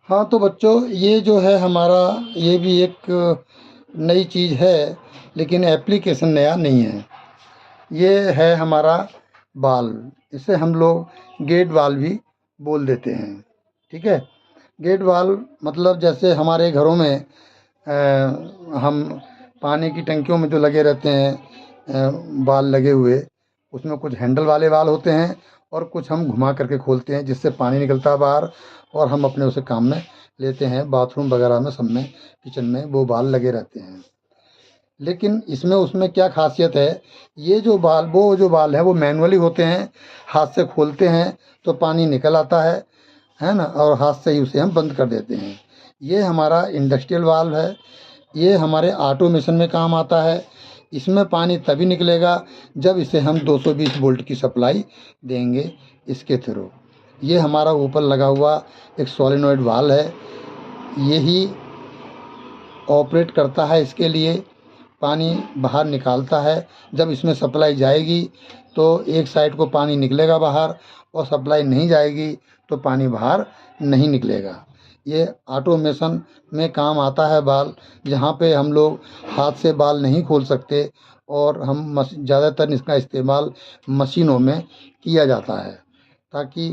हाँ, तो बच्चों ये जो है हमारा, ये भी एक नई चीज़ है, लेकिन एप्लीकेशन नया नहीं है। ये है हमारा वाल्व। इसे हम लोग गेट वाल्व भी बोल देते हैं। ठीक है। गेट वाल्व मतलब जैसे हमारे घरों में हम पानी की टंकियों में जो लगे रहते हैं वाल्व लगे हुए, उसमें कुछ हैंडल वाले वाल्व होते हैं और कुछ हम घुमा करके खोलते हैं जिससे पानी निकलता है बाहर, और हम अपने उसे काम में लेते हैं। बाथरूम वगैरह में, सब में, किचन में वो वाल्व लगे रहते हैं। लेकिन इसमें उसमें क्या खासियत है, ये जो वाल्व है वो मैनुअली होते हैं। हाथ से खोलते हैं तो पानी निकल आता है ना, और हाथ से ही उसे हम बंद कर देते हैं। ये हमारा इंडस्ट्रियल वाल्व है। ये हमारे ऑटोमेशन में काम आता है। इसमें पानी तभी निकलेगा जब इसे हम 220 वोल्ट की सप्लाई देंगे इसके थ्रू। ये हमारा ऊपर लगा हुआ एक सोलेनॉइड वाल्व है, यही ऑपरेट करता है। इसके लिए पानी बाहर निकालता है। जब इसमें सप्लाई जाएगी तो एक साइड को पानी निकलेगा बाहर, और सप्लाई नहीं जाएगी तो पानी बाहर नहीं निकलेगा। ये ऑटोमेशन में काम आता है बाल, जहाँ पे हम लोग हाथ से बाल नहीं खोल सकते, और हम ज़्यादातर इसका इस्तेमाल मशीनों में किया जाता है, ताकि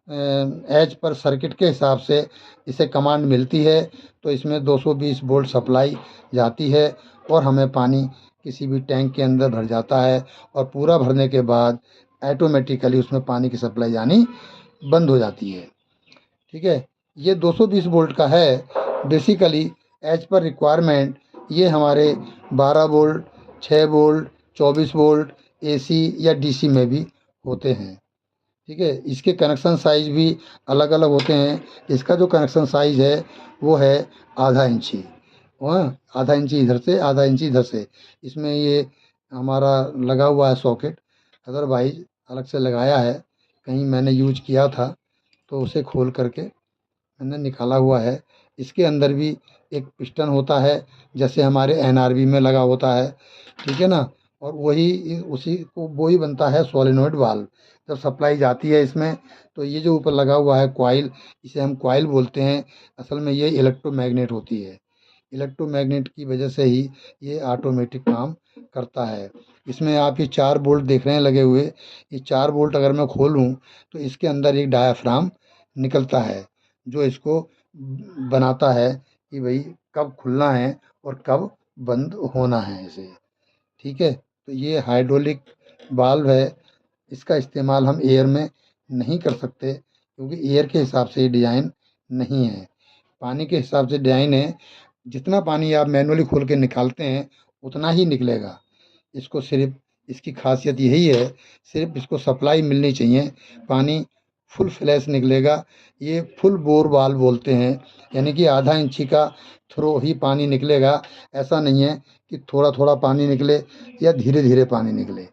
एज पर सर्किट के हिसाब से इसे कमांड मिलती है तो इसमें 220 वोल्ट सप्लाई जाती है, और हमें पानी किसी भी टैंक के अंदर भर जाता है, और पूरा भरने के बाद ऑटोमेटिकली उसमें पानी की सप्लाई जानी बंद हो जाती है। ठीक है। ये 220 वोल्ट का है बेसिकली, एज पर रिक्वायरमेंट। ये हमारे 12 वोल्ट, 6 वोल्ट, 24 वोल्ट एसी या डीसी में भी होते हैं। ठीक है। इसके कनेक्शन साइज भी अलग अलग होते हैं। इसका जो कनेक्शन साइज है वो है आधा इंची, वह आधा इंची इधर से, आधा इंची इधर से। इसमें ये हमारा लगा हुआ है सॉकेट, अदरवाइज अलग से लगाया है। कहीं मैंने यूज किया था तो उसे खोल करके मैंने निकाला हुआ है। इसके अंदर भी एक पिस्टन होता है, जैसे हमारे एनआरबी में लगा होता है। ठीक है ना। और उसी को वही बनता है सोलेनॉइड वाल्व। जब सप्लाई जाती है इसमें, तो ये जो ऊपर लगा हुआ है कॉइल, इसे हम कॉइल बोलते हैं। असल में ये इलेक्ट्रोमैग्नेट होती है। इलेक्ट्रोमैग्नेट की वजह से ही ये ऑटोमेटिक काम करता है। इसमें आप ये 4 बोल्ट देख रहे हैं लगे हुए, ये 4 बोल्ट अगर मैं खोलूँ तो इसके अंदर एक डायाफ्राम निकलता है, जो इसको बनाता है कि भाई कब खुलना है और कब बंद होना है इसे। ठीक है। तो ये हाइड्रोलिक वाल्व है। इसका इस्तेमाल हम एयर में नहीं कर सकते, क्योंकि एयर के हिसाब से ये डिज़ाइन नहीं है, पानी के हिसाब से डिज़ाइन है। जितना पानी आप मैनुअली खोल के निकालते हैं उतना ही निकलेगा। इसको सिर्फ, इसकी खासियत यही है, सिर्फ इसको सप्लाई मिलनी चाहिए, पानी फुल फ्लैश निकलेगा। ये फुल बोर वाल्व बोलते हैं, यानी कि आधा इंची का थ्रो ही पानी निकलेगा। ऐसा नहीं है कि थोड़ा थोड़ा पानी निकले या धीरे धीरे पानी निकले।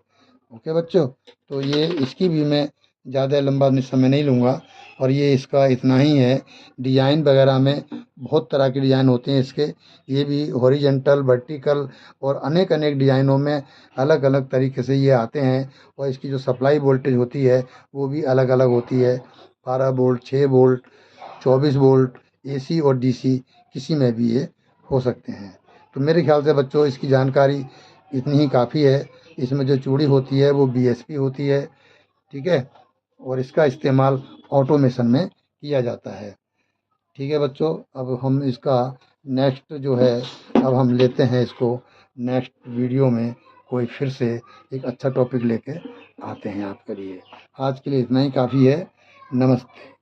ओके बच्चों, तो ये इसकी भी मैं ज़्यादा लंबा समय नहीं लूँगा, और ये इसका इतना ही है। डिज़ाइन वगैरह में बहुत तरह के डिज़ाइन होते हैं इसके। ये भी हॉरिजॉन्टल, वर्टिकल और अनेक अनेक डिज़ाइनों में अलग अलग तरीके से ये आते हैं। और इसकी जो सप्लाई वोल्टेज होती है वो भी अलग अलग होती है, 12 वोल्ट, 6 वोल्ट, 24 वोल्ट, एसी और डीसी किसी में भी ये हो सकते हैं। तो मेरे ख्याल से बच्चों इसकी जानकारी इतनी ही काफ़ी है। इसमें जो चूड़ी होती है वो बीएसपी होती है। ठीक है। और इसका इस्तेमाल ऑटोमेशन में किया जाता है। ठीक है बच्चों, अब हम इसका नेक्स्ट जो है, अब हम लेते हैं इसको नेक्स्ट वीडियो में, कोई फिर से एक अच्छा टॉपिक लेके आते हैं आपके लिए। आज के लिए इतना ही काफ़ी है। नमस्ते।